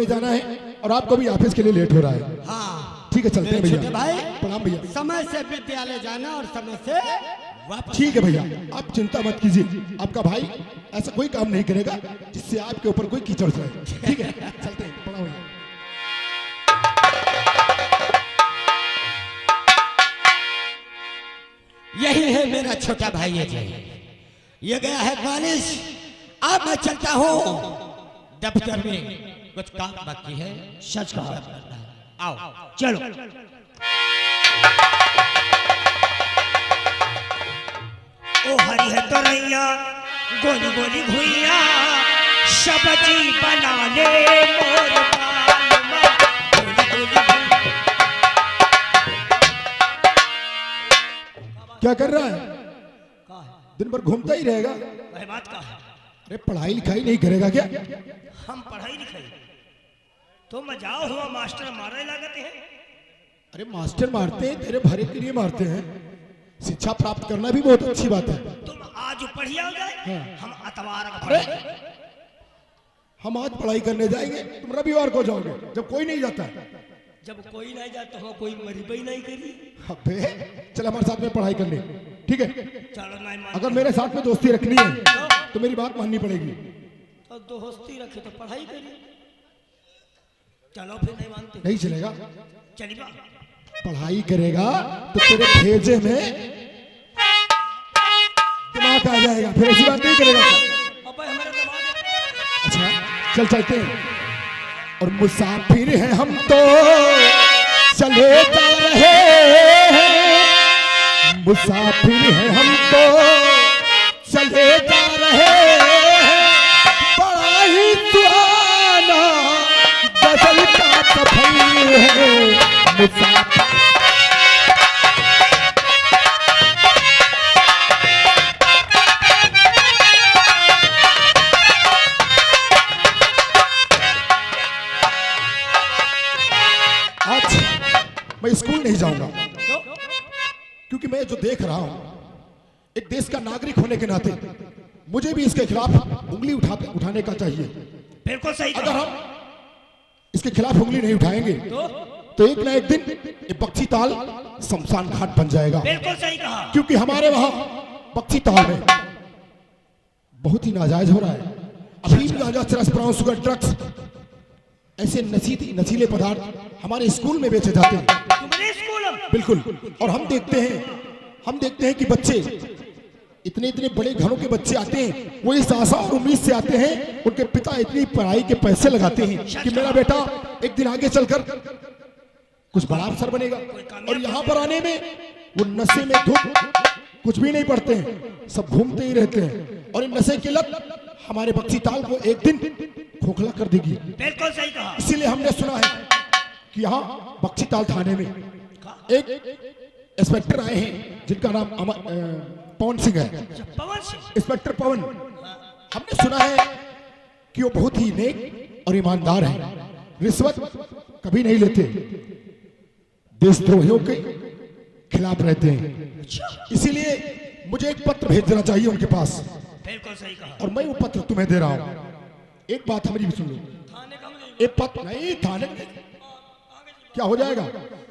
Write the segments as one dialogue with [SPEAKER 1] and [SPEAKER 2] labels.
[SPEAKER 1] College जाना है और आपको भी ऑफिस के लिए लेट हो रहा है।
[SPEAKER 2] हाँ
[SPEAKER 1] ठीक है, चलते हैं भैया।
[SPEAKER 2] छोटे भाई
[SPEAKER 1] प्रणाम भैया।
[SPEAKER 2] समय से विद्यालय जाना और समय से वापस।
[SPEAKER 1] ठीक है भैया, आप चिंता मत कीजिए, आपका भाई ऐसा कोई काम नहीं करेगा जिससे आपके ऊपर कोई कीचड़ जाए। ठीक है, चलते हैं। प्रणाम भैया।
[SPEAKER 2] यही है मेरा छोटा भाई अजय, ये गया है कॉलेज। अब मैं चलता हूँ दफ्तर में, कुछ काम बाकी है।
[SPEAKER 3] सच कहा।
[SPEAKER 2] आओ
[SPEAKER 3] चलो। ओ हरी है तो रैया गोली गोली भुइया सब्जी बना ले मोर बालमा, गोली गोली भुइया।
[SPEAKER 1] क्या कर रहा है?
[SPEAKER 3] का है?
[SPEAKER 1] दिन भर घूमता ही रहेगा।
[SPEAKER 3] वह बात का है।
[SPEAKER 1] अरे पढ़ाई लिखाई नहीं करेगा क्या?
[SPEAKER 3] हम पढ़ाई लिखाई तो मजाओ हुआ मास्टर मारे लागते हैं।
[SPEAKER 1] अरे मास्टर मारते हैं, तेरे भरे के लिए मारते हैं। शिक्षा प्राप्त करना भी बहुत अच्छी बात है।
[SPEAKER 3] तुम आज पढ़िया हो जाए,
[SPEAKER 1] हाँ।
[SPEAKER 3] हम अतवार का
[SPEAKER 1] अरे
[SPEAKER 3] पढ़ेंगे।
[SPEAKER 1] हम आज पढ़ाई करने जाएंगे, तुम रविवार को जाओगे जब कोई नहीं जाता।
[SPEAKER 3] जब कोई नहीं जाता हो, कोई मरीबई नहीं करी।
[SPEAKER 1] अबे चल हमारे साथ में पढ़ाई करने, ठीक है?
[SPEAKER 3] चलो नहीं मान।
[SPEAKER 1] अगर मेरे साथ में दोस्ती रखनी है तो मेरी बात माननी पड़ेगी।
[SPEAKER 3] तो दोस्ती रखे तो पढ़ाई करी। चलो फिर नहीं मानते।
[SPEAKER 1] नहीं चलेगा।
[SPEAKER 3] चली बा।
[SPEAKER 1] पढ़ाई करेगा तो तेरे भेजे में दिमाग आ जाएगा, फिर ऐसी बात नहीं करेगा।
[SPEAKER 3] अब हमारे दिमाग।
[SPEAKER 1] अच्छा चल चलते हैं। और मुसाफिर हैं हम तो चले जा रहे हैं, मुसाफिर हैं हम तो चले जा रहे हैं। बड़ा ही सुहाना गजल का सफर है मुसाफिर। मैं स्कूल नहीं जाऊंगा क्योंकि मैं जो देख रहा हूं, एक देश का नागरिक होने के नाते मुझे भी इसके खिलाफ उंगली उठाने का चाहिए।
[SPEAKER 3] बिल्कुल सही
[SPEAKER 1] अगर
[SPEAKER 3] कहा।
[SPEAKER 1] हम इसके खिलाफ उंगली नहीं उठाएंगे तो एक ना एक दिन ये बख्शी ताल शमशान घाट बन जाएगा।
[SPEAKER 3] बिल्कुल सही कहा।
[SPEAKER 1] क्योंकि हमारे वहां बख्शी ताल में बहुत ही नाजायज हो रहा है। अभी गांजा, चरस, ब्राउन शुगर, ड्रग्स, ऐसे नशीले पदार्थ हमारे स्कूल में बेचे जाते हैं।
[SPEAKER 3] तुम्हारे स्कूल में?
[SPEAKER 1] बिल्कुल। और हम देखते हैं कि बच्चे इतने बड़े घरों के बच्चे आते हैं, वो इस आशा और उम्मीद से आते हैं, उनके पिता इतनी पढ़ाई के पैसे लगाते हैं कि मेरा बेटा एक दिन आगे चलकर कुछ बड़ा अफसर बनेगा। और यहाँ पर आने में वो नशे में धुत कुछ भी नहीं पढ़ते हैं, सब घूमते ही रहते हैं। और इन नशे की लत हमारे बख्शी ताल को एक दिन खोखला कर देगी।
[SPEAKER 3] बिल्कुल सही कहा।
[SPEAKER 1] इसीलिए हमने सुना है कि यहाँ बख्शी ताल थाने में एक इंस्पेक्टर आए हैं जिनका नाम पवन सिंह है।
[SPEAKER 3] पवन सिंह?
[SPEAKER 1] इंस्पेक्टर पवन। हमने सुना है कि वो बहुत ही नेक और ईमानदार है, रिश्वत कभी नहीं लेते, देशद्रोहियों के खिलाफ रहते हैं। इसीलिए मुझे एक पत्र भेज देना चाहिए उनके पास।
[SPEAKER 3] बिल्कुल सही कहा।
[SPEAKER 1] और मैं वो पत्र तुम्हें दे रहा हूँ। एक बात हमारी भी सुन लो।
[SPEAKER 3] थाने का मुझे
[SPEAKER 1] एक पत्र नहीं, थाने क्या हो जाएगा?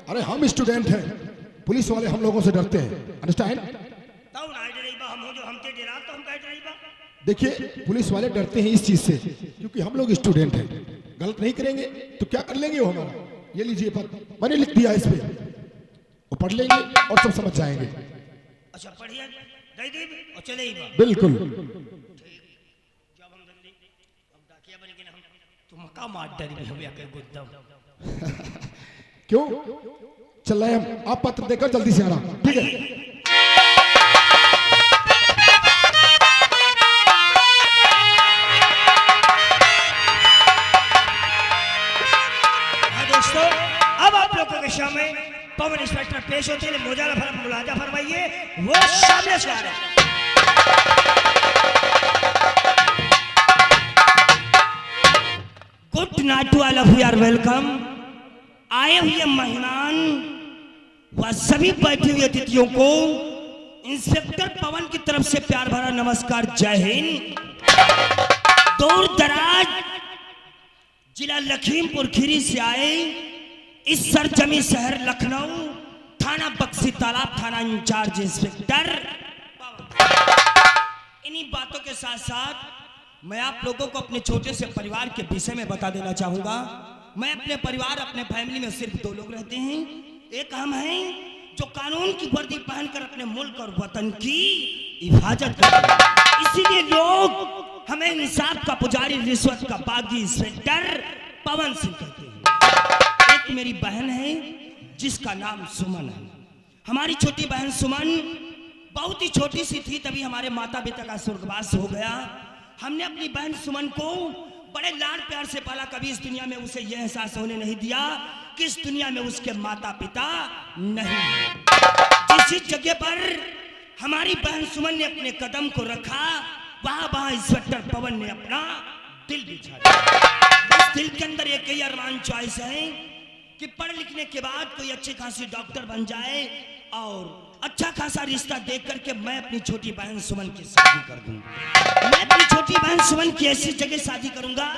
[SPEAKER 1] अरे हम स्टूडेंट हैं, पुलिस वाले हम लोगों से डरते हैं, अंडरस्टैंड?
[SPEAKER 3] तब ना डरेगा, हम हो जो हमके डरा तो हम कह डरेगा।
[SPEAKER 1] देखिए पुलिस वाले डरते हैं इस चीज से क्योंकि हम लोग स्टूडेंट हैं, गलत नहीं करेंगे तो क्या कर लेंगे वो हमारा। ये लीजिए पत्र, मैंने लिख दिया इस पे, वो पढ़ लेंगे और सब समझ जाएंगे।
[SPEAKER 3] अच्छा पढ़िए, दे दी और चले ही बा।
[SPEAKER 1] बिल्कुल।
[SPEAKER 3] जब हम जल्दी अब डाकिया बन के ना हम तुम का मार डरी हम या के गुद्दम।
[SPEAKER 1] क्यों चल रहे हम? आप पत्र देकर जल्दी से आना, ठीक है?
[SPEAKER 3] दोस्तों अब आप लोगों के सामने पवन इंस्पेक्टर पेश होते हैं। मुलाजा फरमाइए, वो सामने से आ रहे हैं। Good night to all of you, are welcome. आए हुए मेहमान व सभी बैठे हुए अतिथियों को इंस्पेक्टर पवन की तरफ से प्यार भरा नमस्कार, जय हिंद। दूर दराज जिला लखीमपुर खीरी से आए इस सरजमी शहर लखनऊ, थाना बक्सी तालाब, थाना इंचार्ज इंस्पेक्टर। इन्हीं बातों के साथ साथ मैं आप लोगों को अपने छोटे से परिवार के विषय में बता देना चाहूंगा। मैं अपने परिवार, अपने फैमिली में सिर्फ 2 लोग रहते हैं। एक हम हैं जो कानून की वर्दी पहनकर अपने मुल्क और वतन की हिफाजत करते हैं। इसीलिए लोग हमें इंसाफ का पुजारी, रिश्वत का बागी इंस्पेक्टर पवन सिंह कहते हैं। एक मेरी बहन है जिसका नाम सुमन है। हमारी छोटी बहन सुमन बहुत ही छोटी सी थी, तभी हमारे माता पिता का स्वर्गवास हो गया। हमने अपनी बहन सुमन को बड़े लाड प्यार से पाला। कभी इस दुनिया में उसे यह एहसास होने नहीं दिया कि इस दुनिया में उसके माता पिता नहीं है। जिस जगह पर हमारी बहन सुमन ने अपने कदम को रखा, वहां इंस्पेक्टर पवन ने अपना दिल बिछा दिया। इस दिल के अंदर एक ही अरमान चॉइस है कि पढ़ लिखने के बाद कोई अच्छी खासी डॉक्टर बन जाए और अच्छा खासा रिश्ता देख करके मैं अपनी छोटी बहन सुमन की शादी कर दूं। मैं अपनी छोटी बहन सुमन की ऐसी जगह शादी करूंगा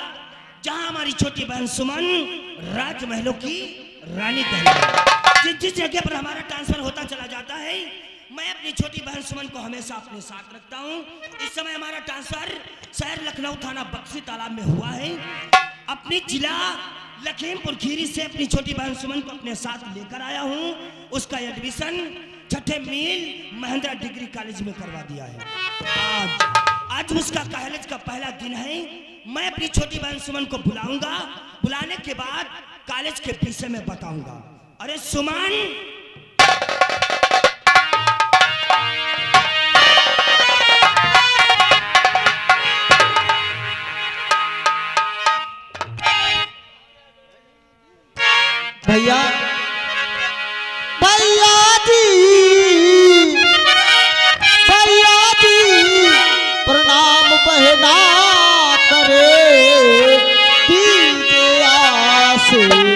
[SPEAKER 3] जहां हमारी छोटी बहन सुमन राजमहलों की रानी कहलाए। जिस जगह पर हमारा ट्रांसफर होता चला जाता है, मैं अपनी छोटी बहन सुमन को हमेशा अपने साथ रखता हूं। इस समय हमारा ट्रांसफर शहर लखनऊ, थाना बक्सी तालाब में हुआ है। अपनी जिला लखीमपुर खीरी से अपनी छोटी बहन सुमन को अपने साथ लेकर आया हूं। उसका एडमिशन 6ठे मील महिंद्रा डिग्री कॉलेज में करवा दिया है। आज उसका कॉलेज का पहला दिन है। मैं अपनी छोटी बहन सुमन को बुलाऊंगा। बुलाने के बाद कॉलेज के विषय में बताऊंगा। अरे सुमन,
[SPEAKER 4] भैया भैया जी प्रणाम बहना करे दीजिए आशीर्वाद।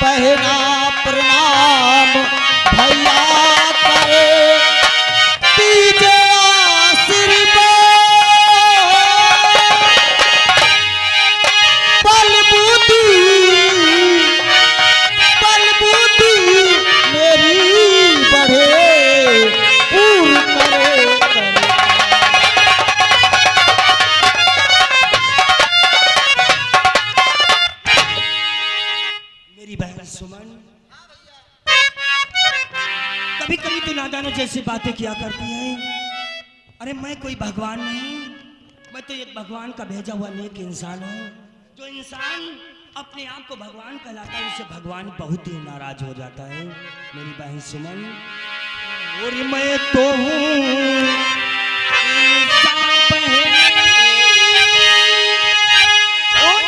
[SPEAKER 4] बहना प्रणाम भैया करे दीजिए आशीर्वाद। बल बुद्धि मेरी बढ़े, पूर्ण करे
[SPEAKER 3] मेरी बहन सुमन, कभी कभी तो नादानों जैसी बातें किया करती है। अरे मैं कोई भगवान नहीं, मैं तो एक भगवान का भेजा हुआ नेक इंसान हूँ। जो इंसान अपने आप को भगवान कहलाता है, उससे भगवान बहुत ही नाराज हो जाता है। मेरी बहन सुमन, और मैं तो हूँ इंसान बहन, और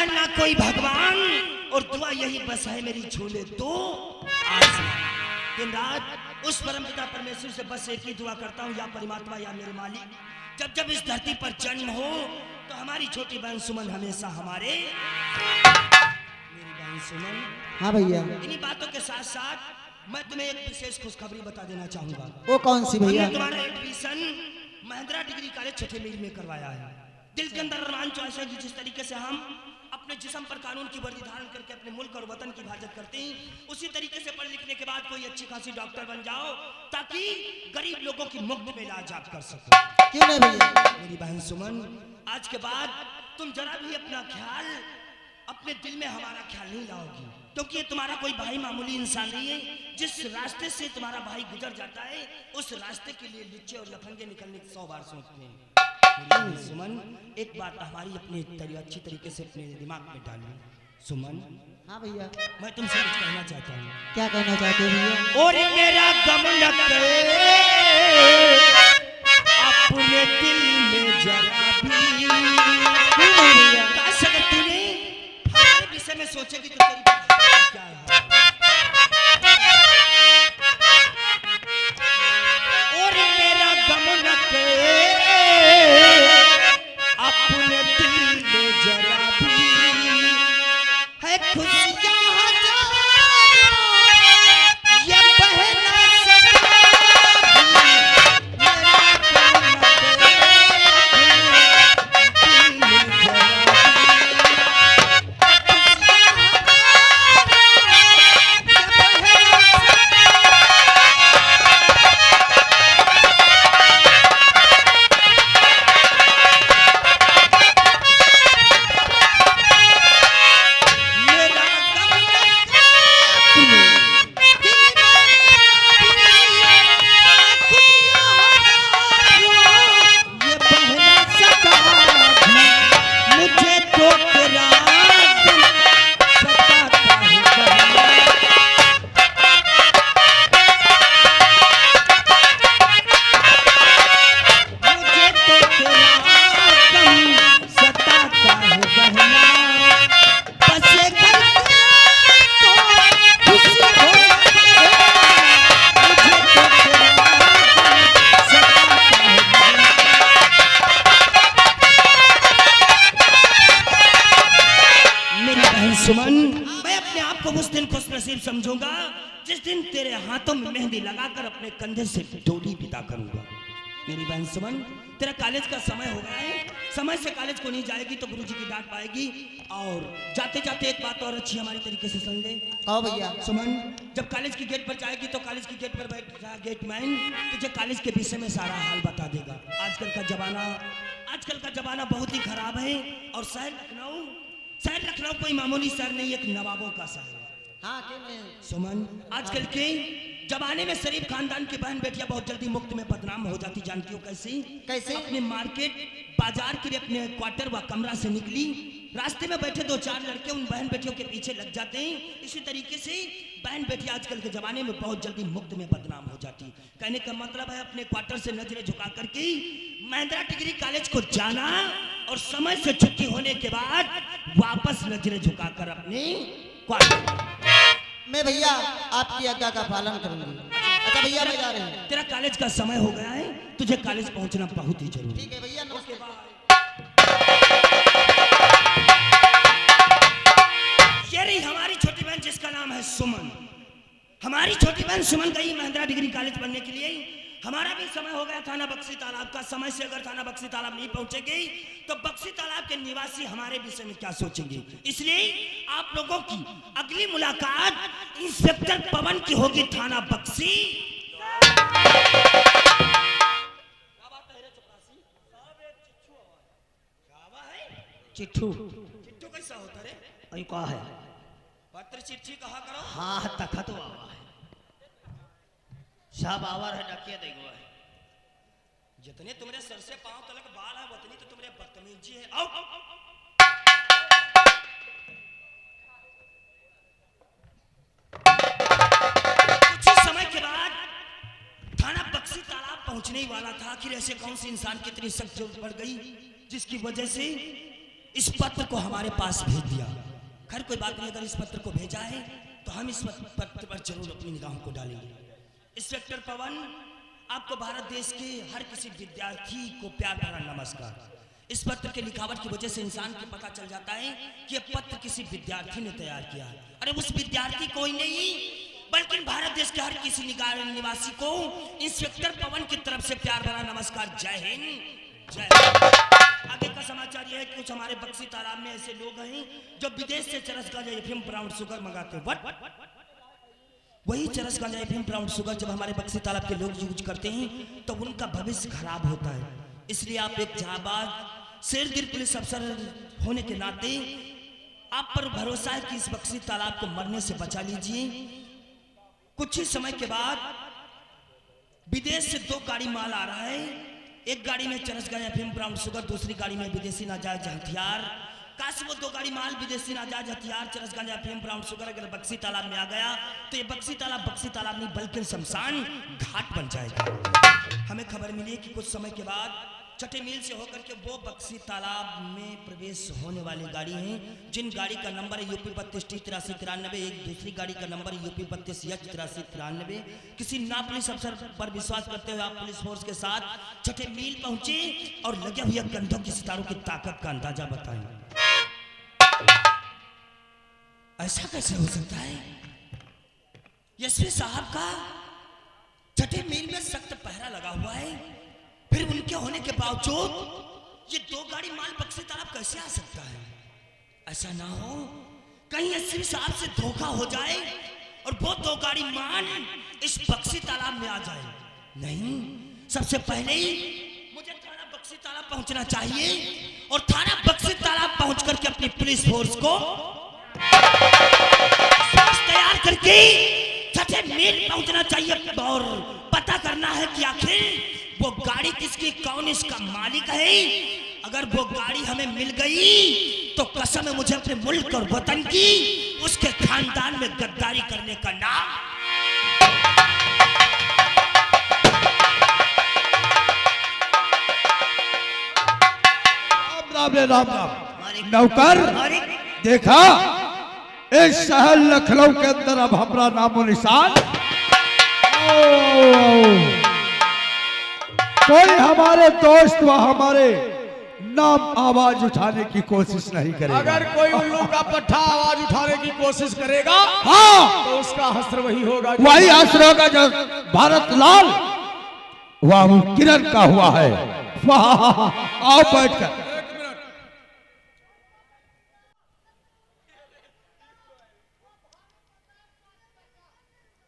[SPEAKER 3] ना कोई दिन रात उस परमपिता परमेश्वर से बस एक ही दुआ करता हूँ, या परमात्मा या मेरे मालिक, जब जब इस धरती पर जन्म हो तो हमारी छोटी बहन सुमन हमेशा हमारे। मेरी बहन सुमन,
[SPEAKER 4] हाँ भैया।
[SPEAKER 3] इन्हीं बातों के साथ साथ मैं तुम्हें एक विशेष खुशखबरी बता देना चाहूंगा।
[SPEAKER 4] वो कौन सी भैया?
[SPEAKER 3] हमने तुम्हारा एडमिशन महिंद्रा डिग्री कॉलेज 6ठे मील में करवाया है। दिल के अंदर रोमांच ऐसा है कि जिस तरीके से हम अपने जिस्म पर कानून की वर्दी धारण करके अपने मुल्क और वतन की हिफाजत करते हैं, उसी तरीके से पढ़ लिखने के बाद कोई अच्छी खासी डॉक्टर बन जाओ ताकि गरीब लोगों की मुफ्त में इलाज आप कर सको।
[SPEAKER 4] क्यों नहीं भैया?
[SPEAKER 3] मेरी बहन सुमन, आज के बाद तुम जरा भी अपना ख्याल अपने दिल में हमारा ख्याल नहीं लाओगी, क्योंकि ये तुम्हारा कोई भाई मामूली इंसान नहीं है। जिस रास्ते से तुम्हारा भाई गुजर जाता है उस रास्ते के लिए लुच्चे और लफंगे निकलने की 100 बार सोचते हैं। सुमन, एक बात हमारी अपने अच्छी तरीके से अपने दिमाग में डाल लो। सुमन,
[SPEAKER 4] हाँ भैया,
[SPEAKER 3] मैं तुमसे कुछ कहना चाहता हूँ।
[SPEAKER 4] क्या कहना चाहते हो भैया?
[SPEAKER 3] और मेरा गम न करे अपने दिल में जरा भी।
[SPEAKER 4] क्यों नहीं भैया?
[SPEAKER 3] काश अगर तूने हमारे विषय में सोचेगी तो तेरी क्या है। और मेरा गम न करे अपने दिल में जरा भी है खुशियां हजारों ये बहना सदा सुमन, मैं अपने आप को उस दिन खुश नसीब समझूंगा जिस दिन तेरे हाथों में मेहंदी लगाकर अपने कंधे से डोली बिता करूंगा। मेरी बहन सुमन, तेरा कॉलेज का समय हो गया है। समय से कॉलेज को नहीं जाएगी तो गुरुजी की डांट पाएगी। और जाते जाते एक बात और अच्छी हमारी तरीके से सुन ले।
[SPEAKER 4] हाँ भैया।
[SPEAKER 3] सुमन, जब कॉलेज की गेट पर जाएगी तो कॉलेज की गेट पर बैठा गेटमैन तुझे कॉलेज के विषय में सारा हाल बता देगा। आजकल का जमाना बहुत ही खराब है। और शहर लखनऊ कोई मामूली शहर नहीं, एक नवाबों का शहर है।
[SPEAKER 4] हाँ क्यों नहीं?
[SPEAKER 3] सुमन, आजकल के जमाने में शरीफ खानदान की बहन बेटियां बहुत जल्दी मुफ्त में बदनाम हो जाती, जानती हो कैसे?
[SPEAKER 4] कैसे?
[SPEAKER 3] अपने मार्केट बाजार के लिए अपने क्वार्टर व कमरा से निकली, रास्ते में बैठे 2-4 लड़के उन बहन बेटियों के पीछे लग जाते हैं। इसी तरीके से बहन बेटियां आजकल के जमाने में बहुत जल्दी मुफ्त में बदनाम हो जाती। कहने का मतलब है अपने क्वार्टर से नजरें झुका करके महिंद्रा डिग्री कॉलेज को जाना और समय से छुट्टी होने के बाद वापस नजरें झुकाकर अपने क्वार्टर।
[SPEAKER 4] मैं भैया आपकी आज्ञा का पालन करूंगी। अच्छा भैया, मैं जा रही हूँ।
[SPEAKER 3] तेरा कॉलेज का समय हो गया है, तुझे कॉलेज पहुंचना बहुत ही जरूरी।
[SPEAKER 4] ठीक है भैया, नमस्ते।
[SPEAKER 3] ये रही हमारी छोटी बहन जिसका नाम है सुमन। हमारी छोटी बहन सुमन गई महिंद्रा डिग्री कॉलेज पढ़ने के लिए। हमारा भी समय हो गया थाना बक्सी तालाब का। समय से अगर थाना बक्सी तालाब नहीं पहुंचेगी तो बक्सी तालाब के निवासी हमारे विषय में क्या सोचेंगे। इसलिए आप लोगों की अगली मुलाकात इंस्पेक्टर पवन की होगी थाना बक्सी।
[SPEAKER 4] चिट्ठू
[SPEAKER 3] चिट्ठू कैसा होता रे?
[SPEAKER 4] अरे क्या है?
[SPEAKER 3] पत्र चिट्ठी कहा करो।
[SPEAKER 4] हाँ तखत आवा है, सब आवर है, डकिया देखो है।
[SPEAKER 3] जितने तुम्हारे सर से पांव तलक बाल है उतनी तो तुम्हारे बदतमीजी है। आओ, आओ, आओ। कुछ ही समय के बाद थाना बक्सी तालाब पहुंचने ही वाला था। आखिर ऐसे कौन से इंसान की इतनी सख्त जरूरत पड़ गई जिसकी वजह से इस पत्र को हमारे पास भेज दिया। खैर कोई बात नहीं, अगर इस पत्र को भेजा है तो हम इस पत्र पर जरूर अपनी निगाहों को डालेंगे। इंस्पेक्टर पवन, आपको भारत देश के हर किसी विद्यार्थी को प्यार भरा नमस्कार। इस पत्र के लिखावट की वजह से इंसान को पता चल जाता है कि यह पत्र किसी विद्यार्थी ने तैयार किया है। अरे उस विद्यार्थी कोई नहीं बल्कि भारत देश के हर किसी निवासी को इंस्पेक्टर पवन की तरफ से प्यार भरा नमस्कार। जय हिंद, जय। आगे का समाचार यह है कि कुछ हमारे बक्सी तालाब में ऐसे लोग हैं जो विदेश से चरस गांजा एफएम ब्राउन शुगर मंगाते हैं। वही चरस गांजा एफएम ब्राउन शुगर जब हमारे बक्सी तालाब के लोग यूज करते हैं तो उनका भविष्य खराब होता है। इसलिए आप एक जाबाज शेरगिर पुलिस अफसर होने के नाते आप पर भरोसा है कि इस बक्सी तालाब को मरने से बचा लीजिए। कुछ ही समय के बाद विदेश से 2 गाड़ी माल आ रहा है। एक गाड़ी में चरस गांजा एफएम ब्राउन शुगर, दूसरी गाड़ी में विदेशी नाजायज हथियार। काश वो 2 गाड़ी माल विदेशी नाजायज हथियार चरस गांजा एफएम ब्राउन शुगर अगर बक्सी तालाब में आ गया तो ये बक्सी तालाब नहीं बल्कि शमशान घाट बन जाएगा। हमें खबर मिली कि कुछ समय के बाद चटे मिल से होकर के वो बक्सी तालाब में प्रवेश होने वाली गाड़ी हैं जिन गाड़ी का नंबर है यूपी 32T8393। एक दूसरी गाड़ी का नंबर है यूपी 32H8393। किसी ना पुलिस अफसर पर विश्वास करते हुए आप पुलिस फोर्स के साथ चटे मिल पहुंचे और लगे हुए कंधों की सितारों की ताकत का अंदाजा बताएं। ऐसा कैसे हो सकता है? एसपी साहब का चटे मिल में सख्त पहरा लगा हुआ है, फिर उनके होने के बावजूद ये 2 गाड़ी माल बक्सी तालाब कैसे आ सकता है? ऐसा ना हो कहीं एसपी साहब से धोखा हो जाए और वो 2 गाड़ी माल इस बक्सी तालाब में आ जाए। नहीं, सबसे पहले ही मुझे थाना बक्सी तालाब पहुंचना चाहिए और थाना बक्सी तालाब पहुंच करके अपनी पुलिस फोर्स को तैयार करके छठे मील पहुंचना चाहिए और पता करना है कि आखिर वो गाड़ी किसकी, कौन इसका मालिक है। अगर वो गाड़ी हमें मिल गई तो कसम है मुझे अपने मुल्क और वतन की, उसके खानदान में गद्दारी करने का नाम।
[SPEAKER 5] राम राम राम नौकर देखा इस शहर लखनऊ के अंदर अब हमारा नामो निशान। कोई हमारे दोस्त व हमारे नाम आवाज उठाने की कोशिश नहीं करेगा।
[SPEAKER 1] अगर कोई उल्लू का पट्टा आवाज उठाने की कोशिश करेगा
[SPEAKER 5] हाँ
[SPEAKER 1] तो उसका हस्र वही होगा,
[SPEAKER 5] वही हस्र होगा जो भारत लाल वाह किरण का हुआ है। आओ बैठ कर।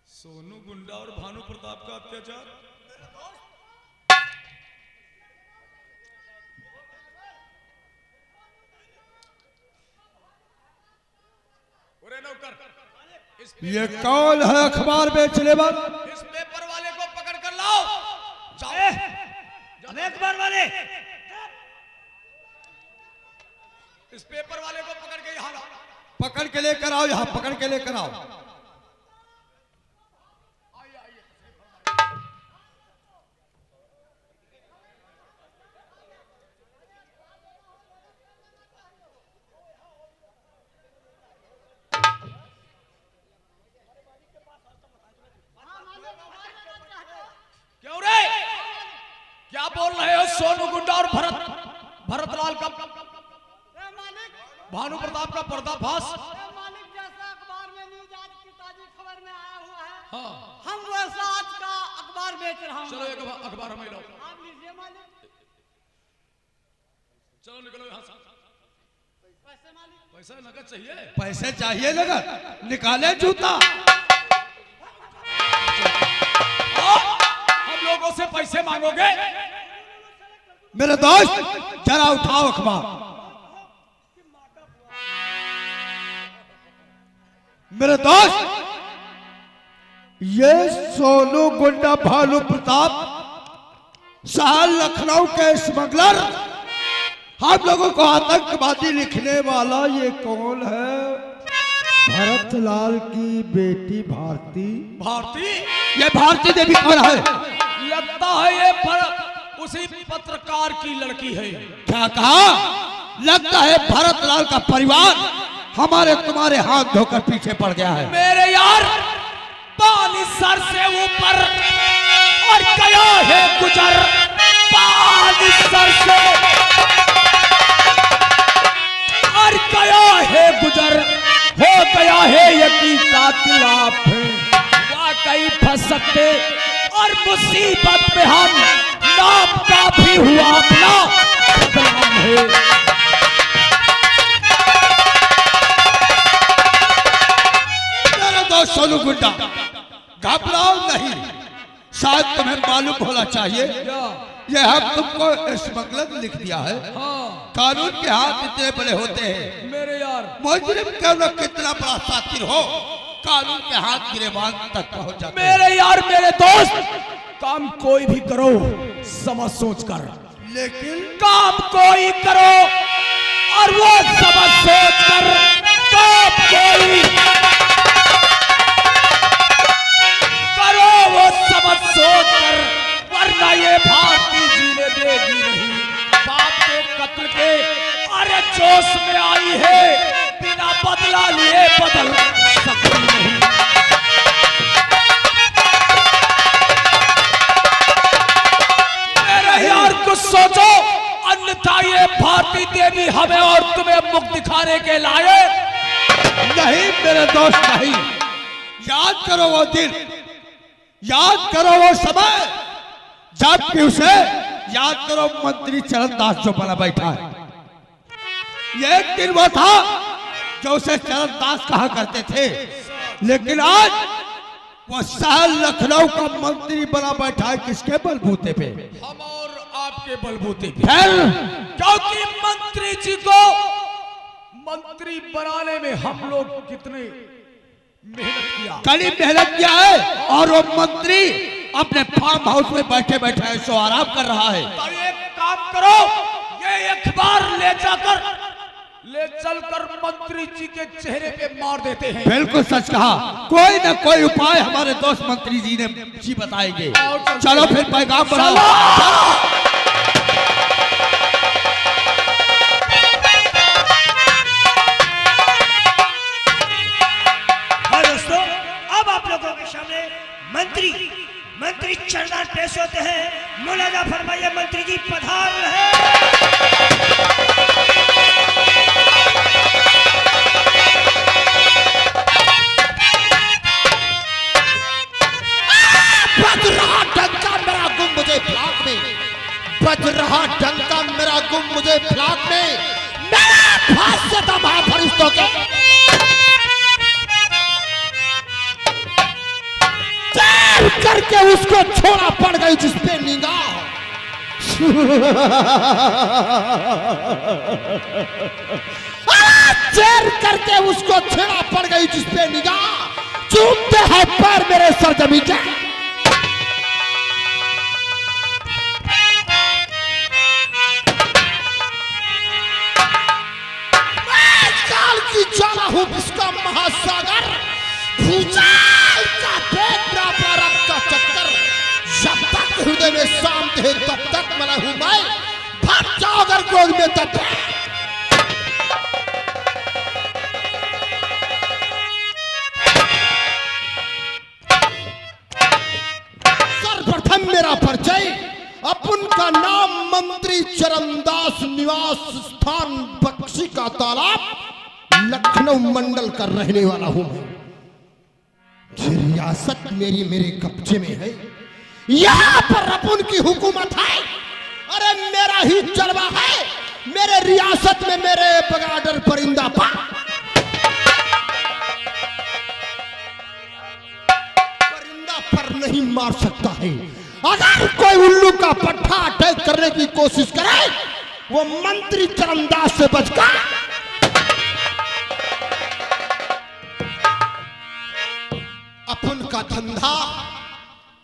[SPEAKER 1] सोनू गुंडा और भानु प्रताप का अत्याचार।
[SPEAKER 5] ये कौन है अखबार बेचने वाला?
[SPEAKER 1] इस पेपर वाले को पकड़ कर लाओ।
[SPEAKER 3] अबे अखबार वाले,
[SPEAKER 1] इस पेपर वाले को पकड़ के यहाँ लाओ।
[SPEAKER 5] पकड़ के लेकर आओ, यहाँ पकड़ के लेकर आओ।
[SPEAKER 1] क्यों रे, क्या बोल रहे हो? सोनू गुंडा और भरतलाल का, भानु प्रताप का पर्दाफाश।
[SPEAKER 6] मालिक जैसा अखबार में न्यूज आज की ताजी खबर में आया हुआ है,
[SPEAKER 1] हाँ।
[SPEAKER 6] हम वैसा आज का अखबार बेच रहा हूँ।
[SPEAKER 1] चलो एक अखबार हमें लो।
[SPEAKER 6] आप लीजिए मालिक।
[SPEAKER 1] चलो निकलो यहाँ से।
[SPEAKER 6] पैसे मालिक?
[SPEAKER 1] पैसा नकद चाहिए?
[SPEAKER 5] पैसे चाहिए नगद? निकाले जूता।
[SPEAKER 1] हम लोगों से पैसे मांगोगे?
[SPEAKER 5] मेरे दोस्त जरा उठाओ अखबार। मेरे दोस्त ये सोनू गुंडा भानु प्रताप शहर लखनऊ के स्मगलर, हम लोगों को आतंकवादी लिखने वाला ये कौन है? भरतलाल की बेटी भारती।
[SPEAKER 1] भारती?
[SPEAKER 5] ये भारती देवी कौन है?
[SPEAKER 1] लगता है ये उसी पत्रकार की लड़की है।
[SPEAKER 5] क्या कहा? लगता है भरतलाल का परिवार हमारे तुम्हारे हाथ धोकर पीछे पड़ गया है।
[SPEAKER 1] मेरे यार पानी सर से ऊपर और गया है गुजर, पानी सर से और गया है गुजर, हो गया है यकीन कातिलाफ वाकई फंस सकते और मुसीबत में हम
[SPEAKER 5] नाम काफी हुआ अपना बदनाम है। मेरा दोस्त सोनू गुंडा, घबराओ नहीं। शायद तुम्हें मालूम होना चाहिए ये हम तुमको स्मगलर लिख दिया है। कानून के हाथ इतने बड़े होते हैं मेरे यार, मुजरिम क्यों न कितना बड़ा सातिर हो, कानून के हाथ गिरेबान तक पहुंच जाते हैं।
[SPEAKER 1] मेरे यार, मेरे दोस्त, काम कोई भी करो समझ सोच कर,
[SPEAKER 5] लेकिन
[SPEAKER 1] काम कोई करो और वो समझ सोच कर काम कोई करो, वो समझ सोच कर, वरना ये भारती जीने देगी नहीं। बाप के कत्ल के अरे जोश में आई है, बिना बदला लिए बदल सकती नहीं। मेरे यार कुछ सोचो, अन्यथा ये भारती देवी हमें और तुम्हें मुख दिखाने के लाए
[SPEAKER 5] नहीं मेरे दोस्त नहीं। याद करो वो दिन, याद करो वो समय, जबकि उसे याद करो मंत्री चरणदास जो बना बैठा है। ये एक दिन वो था जो उसे चरणदास कहा करते थे, लेकिन आज वो शहर लखनऊ का मंत्री बना बैठा है। किसके बलबूते पे?
[SPEAKER 1] हम और आपके बलबूते पे।
[SPEAKER 5] क्योंकि
[SPEAKER 1] मंत्री जी को मंत्री बनाने में हम लोग कितने मेहनत किया,
[SPEAKER 5] कड़ी मेहनत किया है, और वो मंत्री अपने फार्म हाउस में बैठे बैठे ऐसो आराम कर रहा है।
[SPEAKER 1] तो एक काम करो, ये अखबार ले चलकर मंत्री जी के चेहरे पे मार देते हैं।
[SPEAKER 5] बिल्कुल सच कहा, कोई न कोई उपाय हमारे दोस्त मंत्री जी ने जी बताएंगे। चलो फिर पैगाम बढ़ाओ।
[SPEAKER 3] मंत्री चरणदास पेश होते हैं। मुलाजा फरमाइए, मंत्री जी पधार रहे।
[SPEAKER 2] बज रहा डंका मेरा गुम मुझे फ्लाक में, बज रहा डंका मेरा गुम मुझे फ्लाक में, मेरा फांस से दम है फरिश्तों के। करके उसको छोड़ा पड़ गई जिसपे निगाह, चेर करके उसको छेड़ा पड़ गई जिसपे निगाह, चूमते हैं पैर मेरे सरजमी के। मैं काल की ज्वाला हूं इसका महासागर, भूचाल का चक्कर, जब तक हृदय में शांत है तब तक मना हूं मैं, भाग जाओ अगर क्रोध में तब तक। सर्वप्रथम मेरा परिचय, अपन का नाम मंत्री चरणदास, निवास स्थान बक्सी का तालाब, लखनऊ मंडल का रहने वाला हूं मैं। रियासत मेरे कब्जे में है, यहां पर अपन की हुकूमत है। अरे मेरा ही जलवा है, मेरे रियासत में मेरे बगाडर परिंदा पा, परिंदा पर नहीं मार सकता है। अगर कोई उल्लू का पट्टा अटैक करने की कोशिश करे, वो मंत्री चरणदास से बचकर अपन का धंधा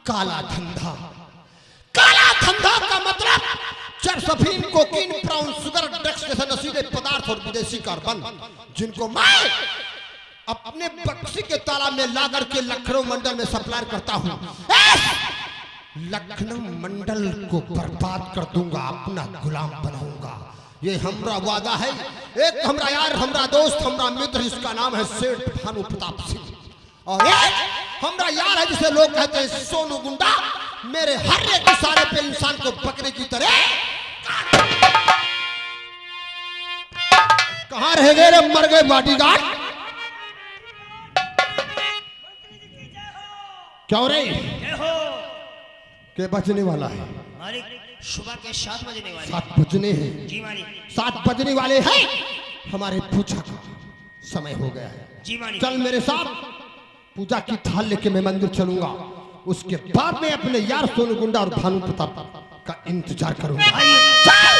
[SPEAKER 2] काला धंधा, काला धंधा का मतलब चरसफीन, कोकीन, ब्राउन शुगर, ड्रग्स जैसे नशीले पदार्थ और विदेशी कार्बन, जिनको मैं अपने बक्सी के तालाब में लाकर के लखनऊ मंडल में सप्लाई करता हूं। लखनऊ मंडल को बर्बाद कर दूंगा, अपना गुलाम बनाऊंगा, ये हमरा वादा है। एक हमरा यार, हमरा दोस्त, हमरा मित्र, इसका नाम है सेठ भानु प्रताप सिंह, और एक हमरा यार है जिसे लोग कहते हैं सोनू गुंडा। मेरे हर एक इशारे पे इंसान को बकरे की तरह कहां रह गए रे मर गए बॉडीगार्ड? क्यों रे? के बजने वाला है?
[SPEAKER 3] मालिक सुबह के 7 बजने वाले
[SPEAKER 2] 7 बजने हैं।
[SPEAKER 3] जी मालिक।
[SPEAKER 2] 7 बजने वाले हैं, हमारे पूजा का समय हो गया है।
[SPEAKER 3] जी मालिक।
[SPEAKER 2] चल मेरे साथ, पूजा की थाल लेके मैं मंदिर चलूंगा, उसके बाद में अपने यार सोनू गुंडा और भानु प्रताप का इंतजार करूंगा। चल!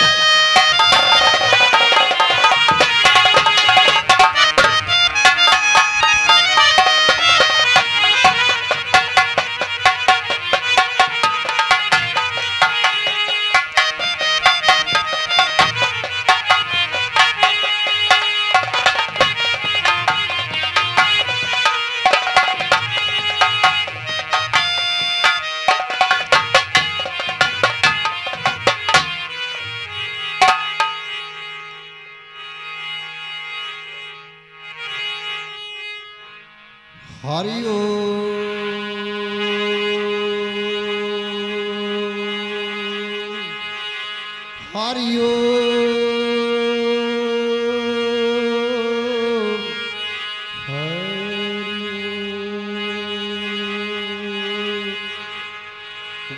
[SPEAKER 2] हरि हरि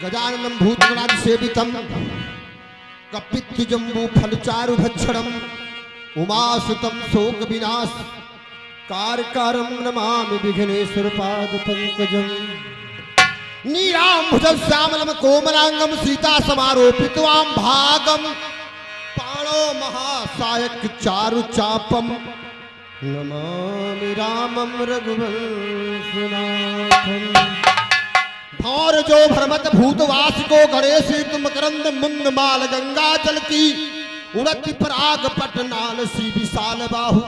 [SPEAKER 2] गजाननं भूतगणादि सेवितं कपित्थजम्बू फलचारु भक्षणं उमासुतं शोक विनाश कारकारं नमामि विघ्नेश्वर पाद पंकजं। नीलाम्भुजं श्यामलं कोमलांगं सीता समारोपितवां भागं पाणो महासायक चारु चापं नमामि रामं रघुवंशनाथं। भौर जो भ्रमत भूतवास को गणेश मकरंद मुंद माल गंगा जल की उड़ती पराग पटनाल सी विशाल बाहु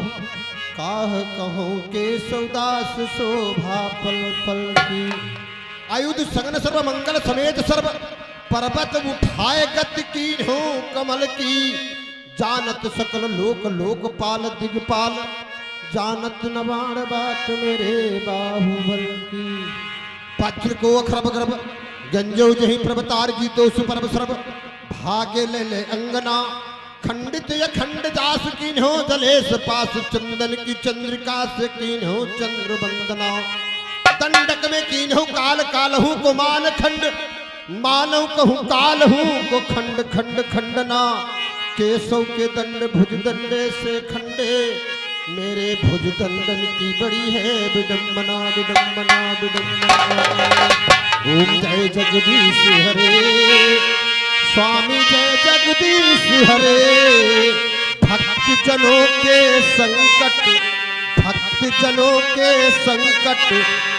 [SPEAKER 2] काह कहूं के सौदास शोभा पल पल की। आयुध सगन सर्व मंगल समेत सर्व पर्वत उठाए गति की हो कमल की। जानत सकल लोक लोकपाल दिगपाल जानत नवाण बात मेरे बाहुबल की। पत्र को अखरब गर्भ गंजो जही प्रभतार गीतो सुपर्व सर्व भागे ले ले अंगना खंडित या खंड दास कीन हो जलेश पास चंदन की चंद्रिका से कीन हो चंद्र वंदना। दंडक में कीन हो काल काल हूँ को मान खंड मानव कहूँ काल हूँ को खंड खंड खंडना। केशव के दंड भुज दंडे से खंडे मेरे भुज दंडन की बड़ी है विडम्बना विडम्बना विडम्बना। ओम जय जगदीश हरे स्वामी जय जगदीश हरे। भक्त जनों के संकट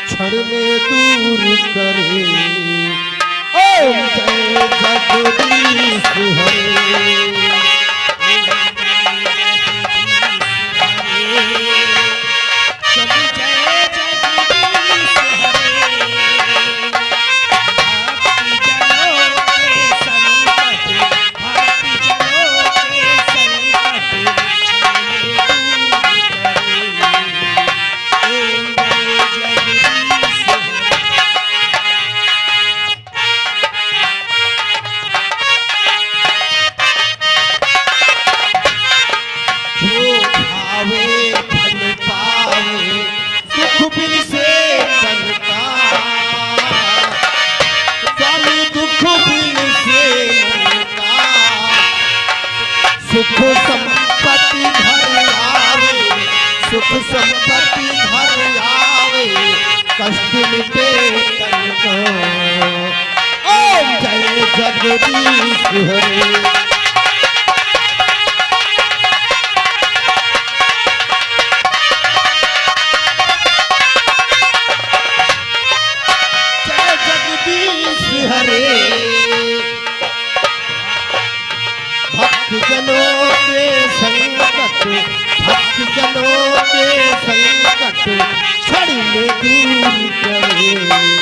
[SPEAKER 2] क्षण में दूर करे। ओम जय जगदीश हरे। सुख संपत्ति घर आवे सुख संपत्ति घर आवे कष्ट मिटे तन को। ओम जय जगदीश हरे। जय जगदीश हरे। भक्त जनों के संकट क्षण में दूर करे।